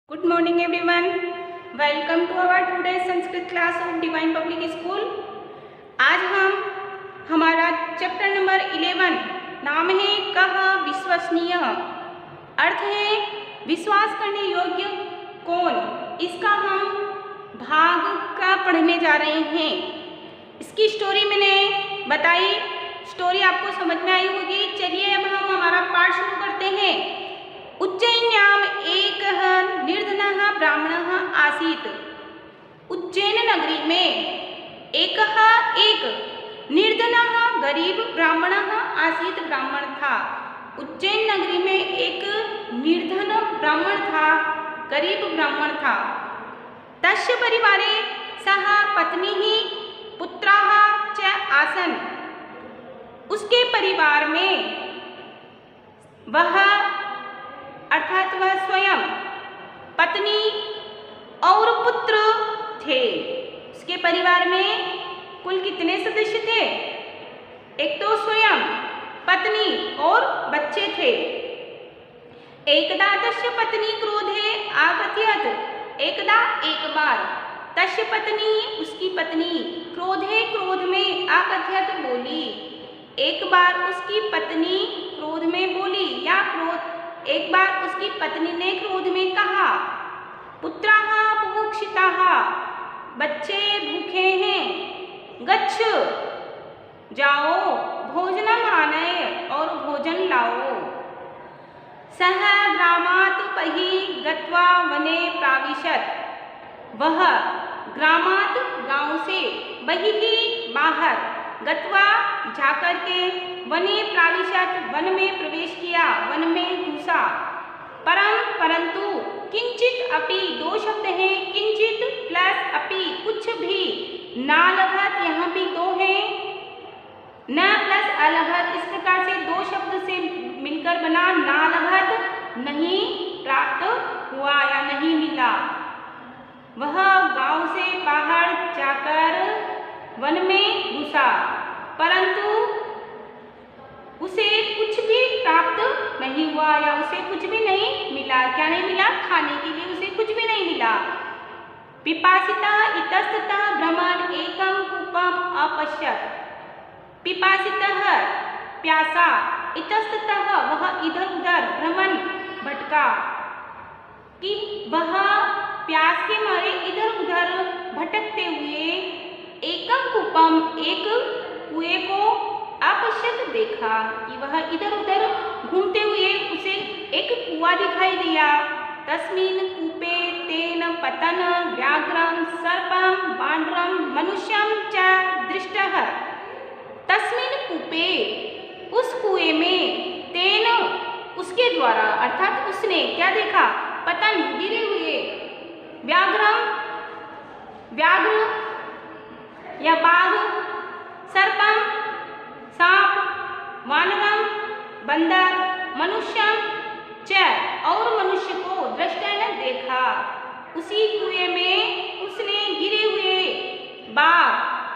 Good morning everyone. Welcome to our today's Sanskrit class of divine public school. आज हम हमारा chapter number 11 नाम है कह विश्वसनीय, अर्थ है विश्वास करने योग्य कौन। इसका हम भाग का पढ़ने जा रहे हैं। इसकी स्टोरी मैंने बताई, स्टोरी आपको समझ में आई होगी। चलिए अब हम हमारा पाठ शुरू करते हैं। उज्जैन्याम एक निर्धनः ब्राह्मणः आसीत्। उज्जैन नगरी में एक निर्धनः गरीब ब्राह्मणः आसीत्, ब्राह्मण था। उज्जैन नगरी में एक निर्धन ब्राह्मण था, गरीब ब्राह्मण था। तस्य परिवारे सह पत्नीः पुत्राः च आसन्। उसके परिवार में वह अर्थात वह स्वयं, पत्नी और पुत्र थे। उसके परिवार में कुल कितने सदस्य थे? एक तो स्वयं, पत्नी और बच्चे थे। एकदा तस्य पत्नी क्रोधे आगत्यत। एकदा एक बार, तस्य पत्नी उसकी पत्नी क्रोधे क्रोध में आगत्यत बोली। एक बार उसकी पत्नी क्रोध में बोली या एक बार उसकी पत्नी ने क्रोध में कहा, पुत्राः बुभुक्षिताः, बच्चे भूखे हैं, गच्छ जाओ भोजनम आनय, और भोजन लाओ। सः ग्रामात् बहिः गत्वा वने प्राविशत्। वह ग्रामात् गांव से, बहिः बाहर, गत्वा जाकर के, वने प्राविशत वन में प्रवेश किया, वन में घुसा। परंतु किंचित अपि, दो शब्द हैं, किंचित प्लस अपि, कुछ भी, ना लभत, यहाँ भी दो है, न प्लस अलभत, इस प्रकार से दो शब्द से मिलकर बना ना लभत, नहीं प्राप्त हुआ या नहीं मिला। वह गांव से बाहर जाकर वन में घुसा, परंतु उसे कुछ भी प्राप्त नहीं हुआ या उसे कुछ भी नहीं मिला। क्या नहीं मिला? खाने के लिए उसे कुछ भी नहीं मिला। पिपासितः इतस्ततः भ्रमन् एकं कूपम् अपश्यत्। पिपासितः प्यासा, इतस्ततः वह इधर उधर, भ्रमन् भटका, कि वह प्यास के मारे इधर उधर भटकते हुए, एकम कूपम, एक कुएं को, अपश्यत देखा, कि वह इधर उधर घूमते हुए उसे एक कुआं दिखाई दिया। तस्मिन् कूपे तेन पतन व्याघ्रं सर्पं वानरं मनुष्यं च दृष्टः। तस्मिन् कूपे, उस कुएं में, तेन उसके द्वारा, अर्थात उसने क्या देखा? पतन, गिरे हुए, व्याघ्रं, व्याघ्र या बाघ, सर्पं सांप, वानरम बंदर, मनुष्यम च, और मनुष्य को, दृष्टन देखा। उसी कुएं में उसने गिरे हुए बाघ,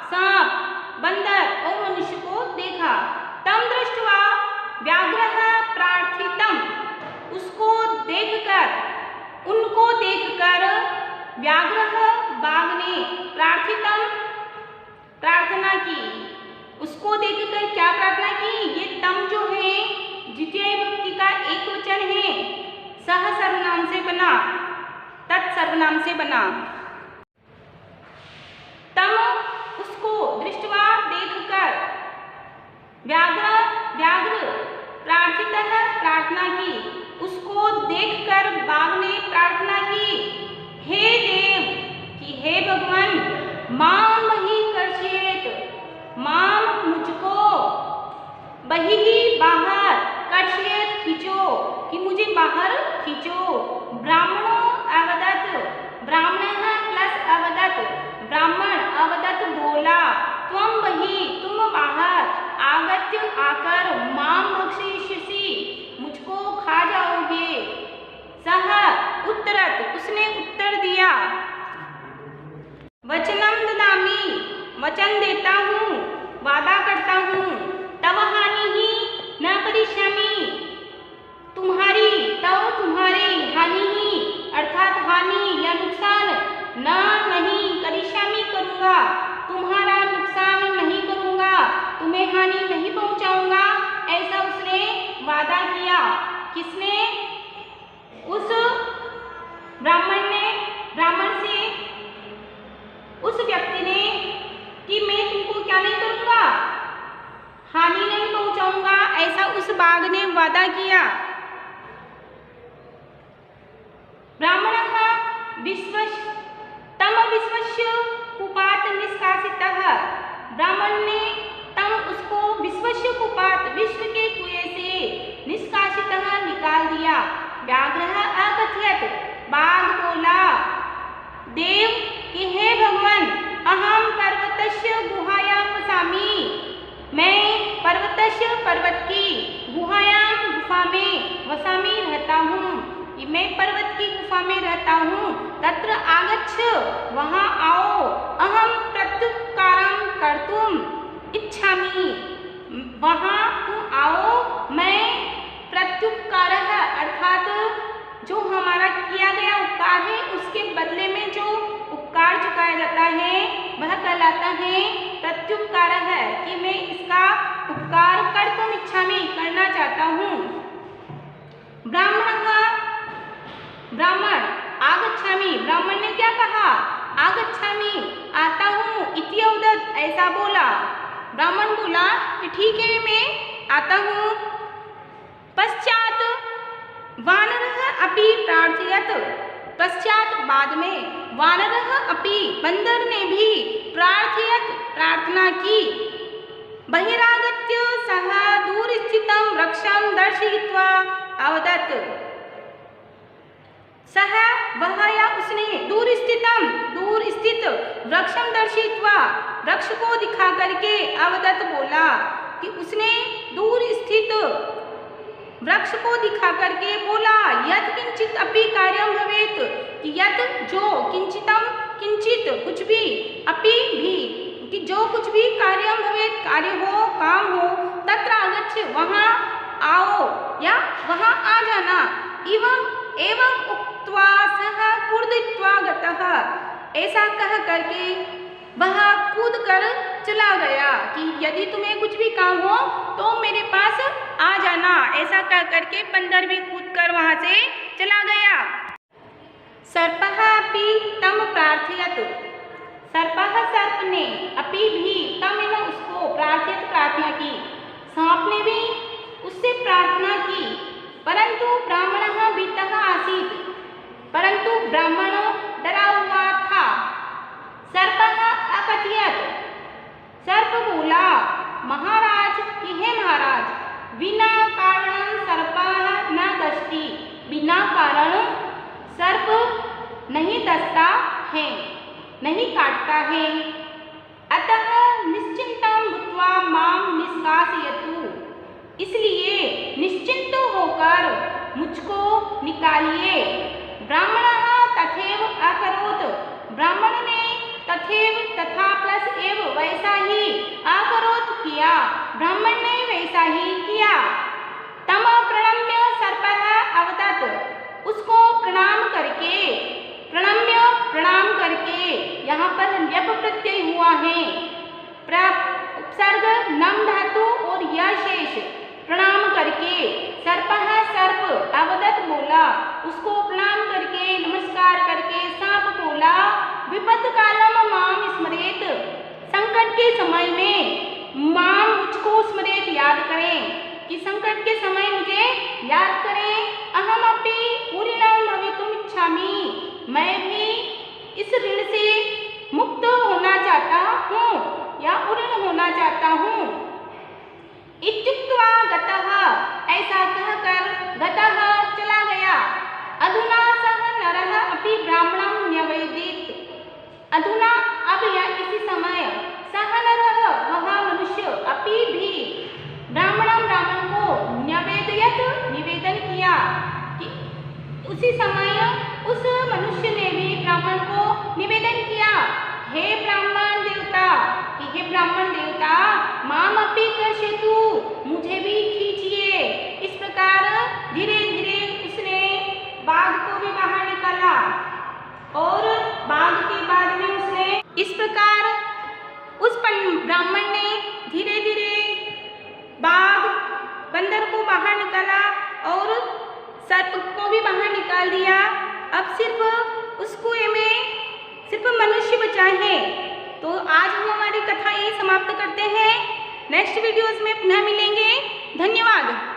सांप, बंदर और मनुष्य को देखा। तम दृष्ट्वा व्याघ्रः प्रार्थितम, उसको देखकर, उनको देखकर, व्याघ्रः बाघ ने, प्रार्थितम प्रार्थना की। उसको देखकर क्या प्रार्थना की? ये तम जो है द्वितीय विभक्ति का एक वचन है, सह सर्वनाम से बना, तत्सर्वनाम से बना। तम, उसको, दृष्टवा देखकर, व्याघ्र, व्याघ्र, प्रार्थितः प्रार्थना की, उसको देखकर बाघ ने प्रार्थना की, हे देव, कि हे भगवान, मां मही कर्षयेत, मां मुझको, बहिः बाहर, कर्षयेत खींचो, कि मुझे बाहर खींचो। ब्राह्मणो अवदत्, ब्राह्मणः प्लस अवदत्, ब्राह्मण अवदत् बोला, त्वं बहिः, तुम बाहर, आगत्य आकर, मां भक्षयिष्यसि, मुझको खा जाओगे। सः उत्तरत्, उसने उत्तर दिया, वचनम ददामि, वचन देता हूँ, वादा करता हूँ, तव हानि न करिष्यामि, तुम्हारी, तव तुम्हारी, हानि ही अर्थात न नहीं करिष्यामि करूँगा, तुम्हारा नुकसान नहीं करूँगा, तुम्हें हानि नहीं पहुँचाऊँगा, ऐसा उसने वादा किया। किसने? उस ब्राह्मण ने, ब्राह्मण से उस व्यक्ति ने कि मैं तुमको क्या नहीं करूँगा, हानि नहीं पहुँचाऊँगा, ऐसा उस बाघ ने वादा किया। ब्राह्मणः तम विश्वस्य कूपात् निष्कासितः, ब्राह्मण ने तम उसको विश्वस्य कूपात्, विश्व के कुएं से निष्कासितः निकाल दिया। व्याघ्रः अकथयत्, बाघ बोला देव कि हे भगवान, अहम पर्वतस्य गुहायां वसामि, मैं पर्वतस्य पर्वत की गुहायां गुफा में वसामि रहता हूँ, मैं पर्वत की गुफा में रहता हूँ। तत्र आगच्छ, वहाँ आओ, अहम प्रत्युपकारं कर्तुम इच्छामि, वहाँ तुम आओ, मैं प्रत्युपकारः अर्थात जो हमारा किया गया उपकार है उसके बदले में जो उपकार चुकाया जाता है वह कहलाता है प्रत्युपकार है, कि मैं इसका उपकार कर्तुम इच्छामि, करना चाहता हूँ। ब्राह्मण आगच्छामि, ब्राह्मण ने क्या कहा? आगच्छामि, आता हूँ, इति अवदत्, ऐसा बोला। ब्राह्मण बोला कि ठीक है मैं आता हूँ। पश्चात वानरः अपि प्रार्थयत, पश्चात बाद में वानरः अपि, बंदर ने भी प्रार्थयत, प्रार्थना की। बहिरागत्य सः दूरस्थितं वृक्षं दर्शयित्वा अवदत्, सः वह या उसने दूर स्थित वृक्षं दर्शयित्वा, वृक्ष को दिखा करके अवदत् बोला कि उसने दूर स्थित वृक्ष को दिखा करके बोला यत् किंचित अपि कार्यं भवेत्, कि यत् जो किंचित कुछ भी, अपि भी कि जो कुछ भी कार्यं भवेत्, कार्य हो, काम हो, तत्र आगच्छ, वहाँ आओ या वहाँ आ जाना। एवं उक्त्वा सः कूर्दित्वा गतः, ऐसा कह करके वह कूद कर चला गया कि यदि तुम्हें कुछ भी काम हो तो मेरे पास आ जाना, ऐसा कह करके बंदर भी कूद कर वहाँ से चला गया। सर्पः अपि तम प्रार्थयत, सर्पः सर्प ने, अपि भी तम ने उसको, प्रार्थयत प्रार्थना की, सांप ने भी उससे प्रार्थना की। परंतु ब्राह्मणः भीतः आसीत्, परंतु ब्राह्मण डरा हुआ था। सर्पः अकथयत, सर्प बोला महाराज कि हे महाराज, बिना कारणं सर्पः न दष्टि, बिना कारण सर्प नहीं दसता है, नहीं काटता है। अतः निश्चिन्तं भूत्वा मां निष्कासयतु, इसलिए निश्चिंत होकर मुझको निकालिए। ब्राह्मणः तथैव अकरोत्, ब्राह्मण ने तथैव तथा प्लस एव वैसा ही अकरोत् किया, ब्राह्मण ने वैसा ही किया। तम प्रणम्य सर्पः अवदत्, उसको प्रणाम करके, प्रणाम करके, यहाँ पर व्यप प्रत्यय हुआ है, उपसर्ग नम धातु और यह शेष, प्रणाम करके। सर्पः सर्प अवदत् बोला, उसको प्रणाम करके, नमस्कार करके सांप बोला विपत् कालम माम स्मरेत, संकट के समय में माम मुझको स्मरेत, याद करें, कि संकट के समय मुझे याद करें। अहम अपि ऋणं भवितुम् इच्छामि, मैं भी इस ऋण से मुक्त होना चाहता हूँ या ऋण होना चाहता हूँ। इत्युक्त्वा गतः, ऐसा कहकर गतः चला गया। अधुना सः नरः अपि ब्राह्मणं न्यवेदयत्, अधुना अब या इसी समय, सः नरः वह मनुष्य, अपि भी ब्राह्मण को न्यवेदयत्, निवेदन किया, कि उसी सर्प को भी बाहर निकाल दिया। अब सिर्फ उस कुएं में सिर्फ मनुष्य बचा है। तो आज हम हमारी कथा यही समाप्त करते हैं। नेक्स्ट वीडियोस में पुनः मिलेंगे। धन्यवाद।